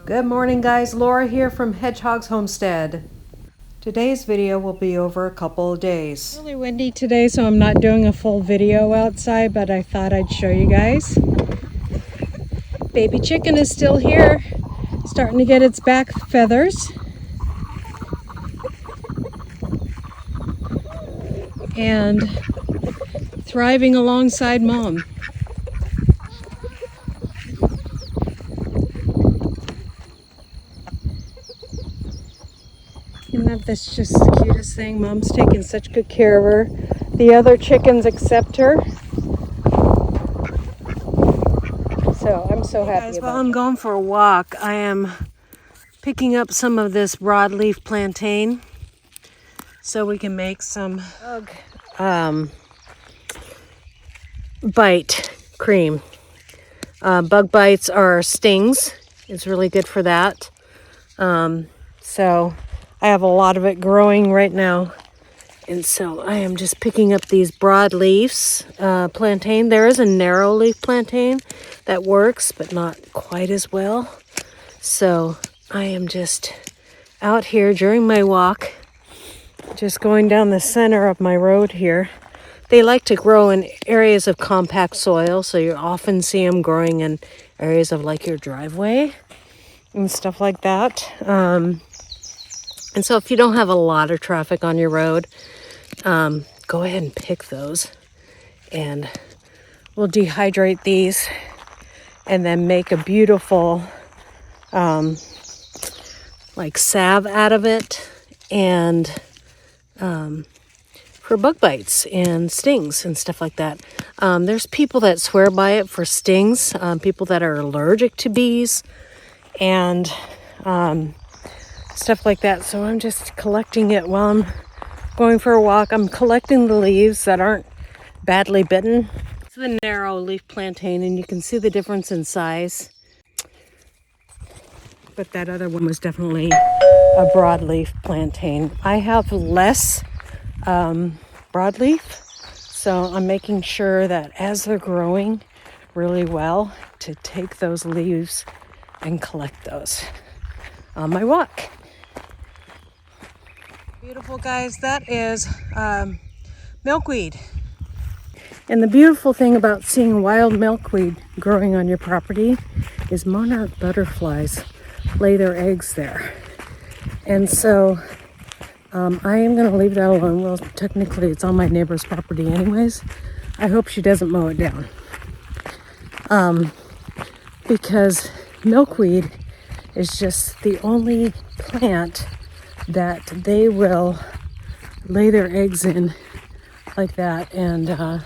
Good morning guys, Laura here from Hedgehog's Homestead. Today's video will be over a couple of days. It's really windy today, so I'm not doing a full video outside, but I thought I'd show you guys. Baby chicken is still here, starting to get its back feathers. And thriving alongside mom. Isn't that just the cutest thing? Mom's taking such good care of her. The other chickens accept her. So I'm so happy about it. While I'm going for a walk, I am picking up some of this broadleaf plantain so we can make some bite cream. Bug bites are stings. It's really good for that. So I have a lot of it growing right now. And so I am just picking up these broadleaves plantain. There is a narrow leaf plantain that works, but not quite as well. So I am just out here during my walk, just going down the center of my road here. They like to grow in areas of compact soil, so you often see them growing in areas of like your driveway and stuff like that. And so if you don't have a lot of traffic on your road, go ahead and pick those. And we'll dehydrate these and then make a beautiful like salve out of it, and for bug bites and stings and stuff like that. There's people that swear by it for stings, people that are allergic to bees and stuff like that. So I'm just collecting it while I'm going for a walk. I'm collecting the leaves that aren't badly bitten. It's the narrow leaf plantain, and you can see the difference in size. But that other one was definitely a broadleaf plantain. I have less broadleaf, so I'm making sure that as they're growing really well, to take those leaves and collect those on my walk. Beautiful guys, that is milkweed. And the beautiful thing about seeing wild milkweed growing on your property is monarch butterflies lay their eggs there. And so I am going to leave that alone. Well, technically it's on my neighbor's property anyways. I hope she doesn't mow it down. Because milkweed is just the only plant that they will lay their eggs in like that. And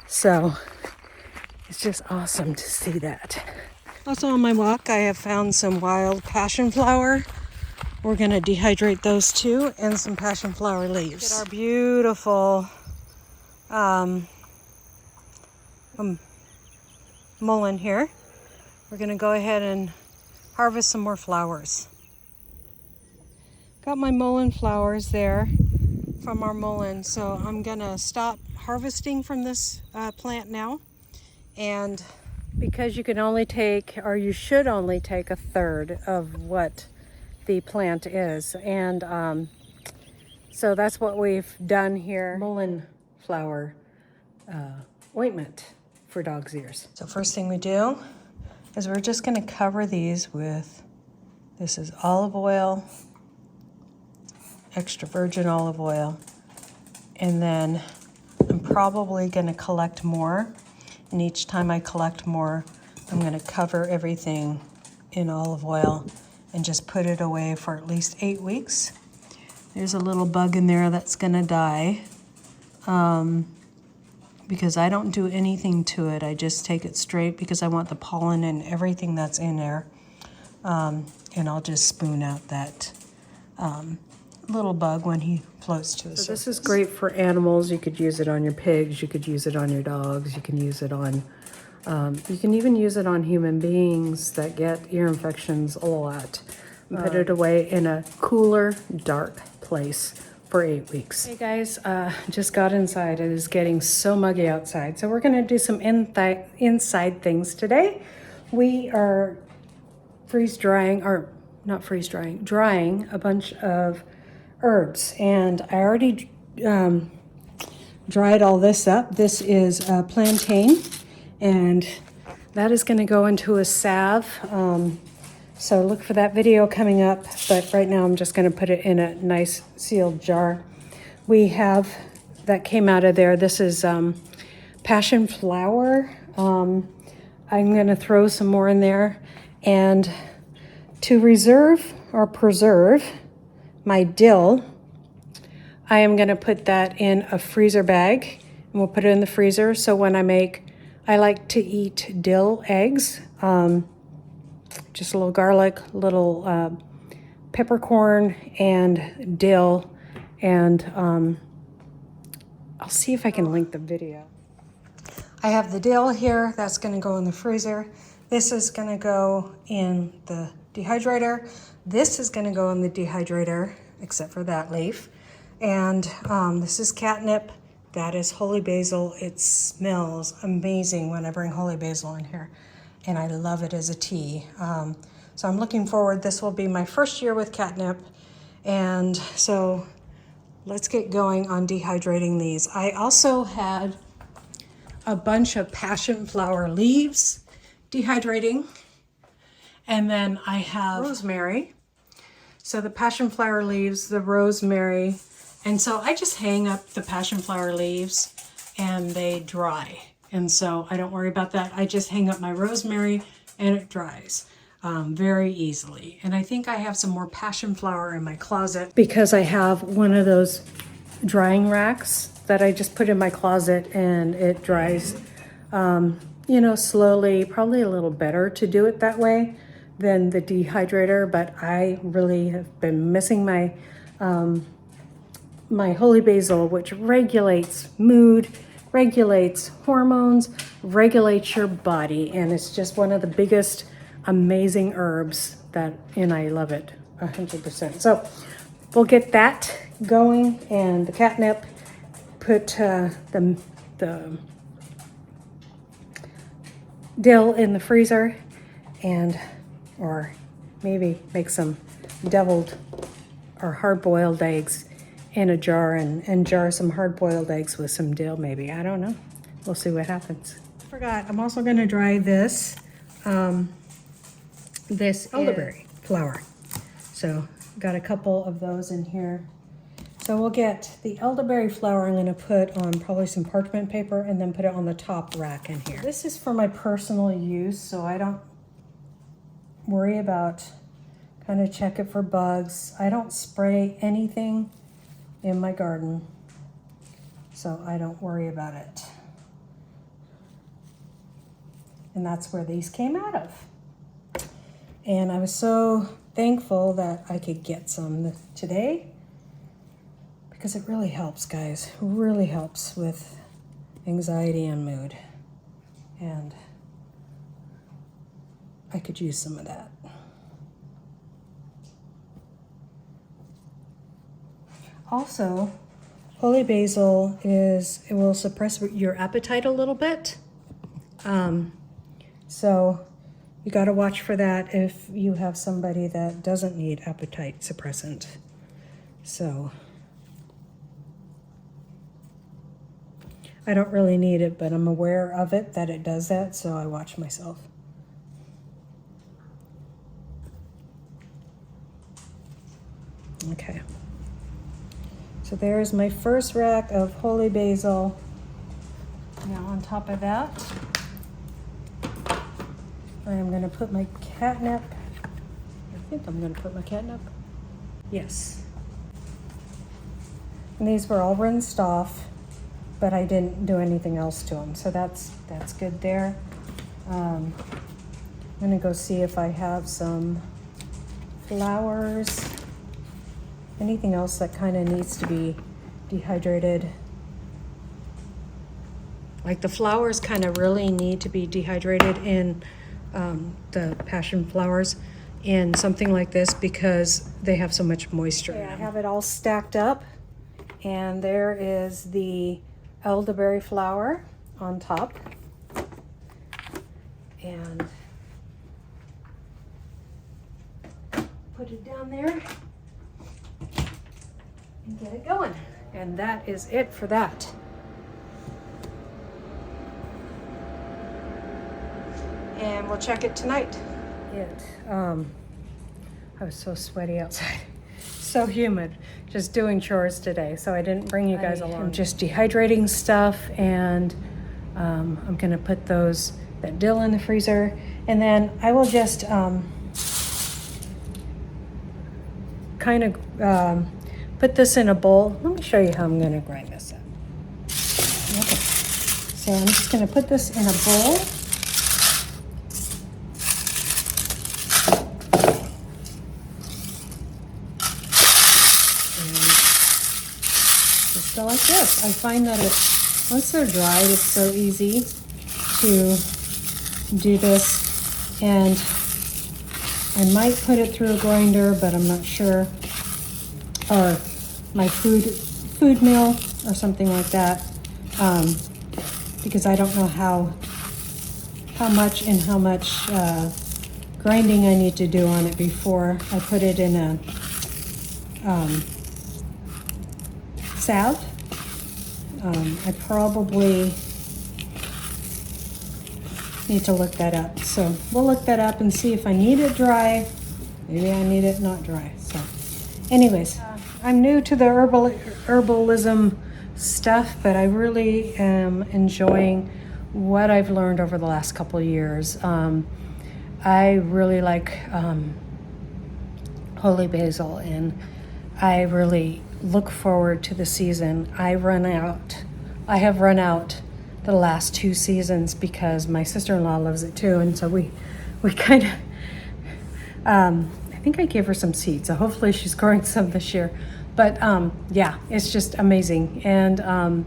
so it's just awesome to see that. Also on my walk, I have found some wild passion flower. We're going to dehydrate those too, and some passion flower leaves. Look at our beautiful mullein here. We're going to go ahead and harvest some more flowers. Got my mullein flowers there from our mullein, so I'm going to stop harvesting from this plant now. And because you can only take, or you should only take, a third of what the plant is. And so that's what we've done here. Mullein flower ointment for dog's ears. So first thing we do is we're just going to cover these with, this is olive oil, extra virgin olive oil, and then I'm probably going to collect more. And each time I collect more, I'm going to cover everything in olive oil and just put it away for at least 8 weeks. There's a little bug in there that's going to die because I don't do anything to it. I just take it straight because I want the pollen and everything that's in there. And I'll just spoon out that little bug when he floats to the surface. This is great for animals. You could use it on your pigs, you could use it on your dogs, you can use it on, you can even use it on human beings that get ear infections a lot. Put it away in a cooler, dark place for 8 weeks. Hey guys, just got inside. It is getting so muggy outside, so we're gonna do some inside things today. We are drying a bunch of herbs. And I already dried all this up. This is plantain, and that is going to go into a salve. So look for that video coming up, but right now I'm just going to put it in a nice sealed jar. We have, that came out of there, this is passion flower. I'm going to throw some more in there. And to reserve or preserve my dill, I am going to put that in a freezer bag, and we'll put it in the freezer. So when I like to eat dill eggs, just a little garlic, little peppercorn and dill, and I'll see if I can link the video. I have the dill here, that's going to go in the freezer. This is going to go in the dehydrator. This is going to go in the dehydrator, except for that leaf. And this is catnip. That is holy basil. It smells amazing when I bring holy basil in here. And I love it as a tea. So I'm looking forward. This will be my first year with catnip. And so let's get going on dehydrating these. I also had a bunch of passion flower leaves dehydrating. And then I have rosemary. So the passion flower leaves, the rosemary. And so I just hang up the passion flower leaves and they dry. And so I don't worry about that. I just hang up my rosemary and it dries very easily. And I think I have some more passion flower in my closet because I have one of those drying racks that I just put in my closet, and it dries, slowly, probably a little better to do it that way than the dehydrator. But I really have been missing my my holy basil, which regulates mood, regulates hormones, regulates your body, and it's just one of the biggest amazing herbs and I love it 100%. So we'll get that going, and the catnip, put the dill in the freezer, or maybe make some deviled or hard-boiled eggs in a jar, and jar some hard-boiled eggs with some dill maybe. I don't know. We'll see what happens. I forgot, I'm also going to dry this elderberry flower. So got a couple of those in here. So we'll get the elderberry flower. I'm going to put on probably some parchment paper and then put it on the top rack in here. This is for my personal use, so I don't worry about, kind of check it for bugs. I don't spray anything in my garden, so I don't worry about it. And that's where these came out of. And I was so thankful that I could get some today, because it really helps, guys. It really helps with anxiety and mood. And I could use some of that. Also, holy basil it will suppress your appetite a little bit. So you got to watch for that if you have somebody that doesn't need appetite suppressant. So I don't really need it, but I'm aware of it, that it does that, so I watch myself. Okay. So there's my first rack of holy basil. Now on top of that, I am going to put my catnip. I think I'm going to put my catnip. Yes. And these were all rinsed off, but I didn't do anything else to them. So that's good there. I'm going to go see if I have some flowers. Anything else that kind of needs to be dehydrated. Like the flowers kind of really need to be dehydrated in the passion flowers in something like this, because they have so much moisture in them. I have it all stacked up, and there is the elderberry flower on top. And put it down there and get it going. And that is it for that. And we'll check it tonight. I was so sweaty outside. So humid, just doing chores today, so I didn't bring you guys along. I'm just dehydrating stuff, and I'm gonna put that dill in the freezer, and then I will just kind of put this in a bowl. Let me show you how I'm gonna grind this up. Okay, so I'm just gonna put this in a bowl. Just go like this. I find that once they're dried, it's so easy to do this, and I might put it through a grinder, but I'm not sure, or my food mill or something like that, because I don't know how much grinding I need to do on it before I put it in a salve. I probably need to look that up. So we'll look that up and see if I need it dry. Maybe I need it not dry. So anyways, I'm new to the herbalism stuff, but I really am enjoying what I've learned over the last couple of years. I really like holy basil, and I really look forward to the season. I have run out the last 2 seasons because my sister-in-law loves it too, and so we kind of I think I gave her some seeds, so hopefully she's growing some this year. But yeah, it's just amazing, and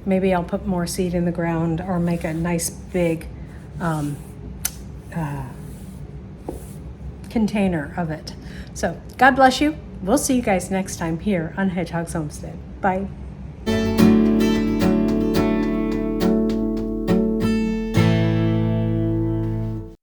maybe I'll put more seed in the ground or make a nice big container of it. So God bless you. We'll see you guys next time here on Hedgehog's Homestead. Bye.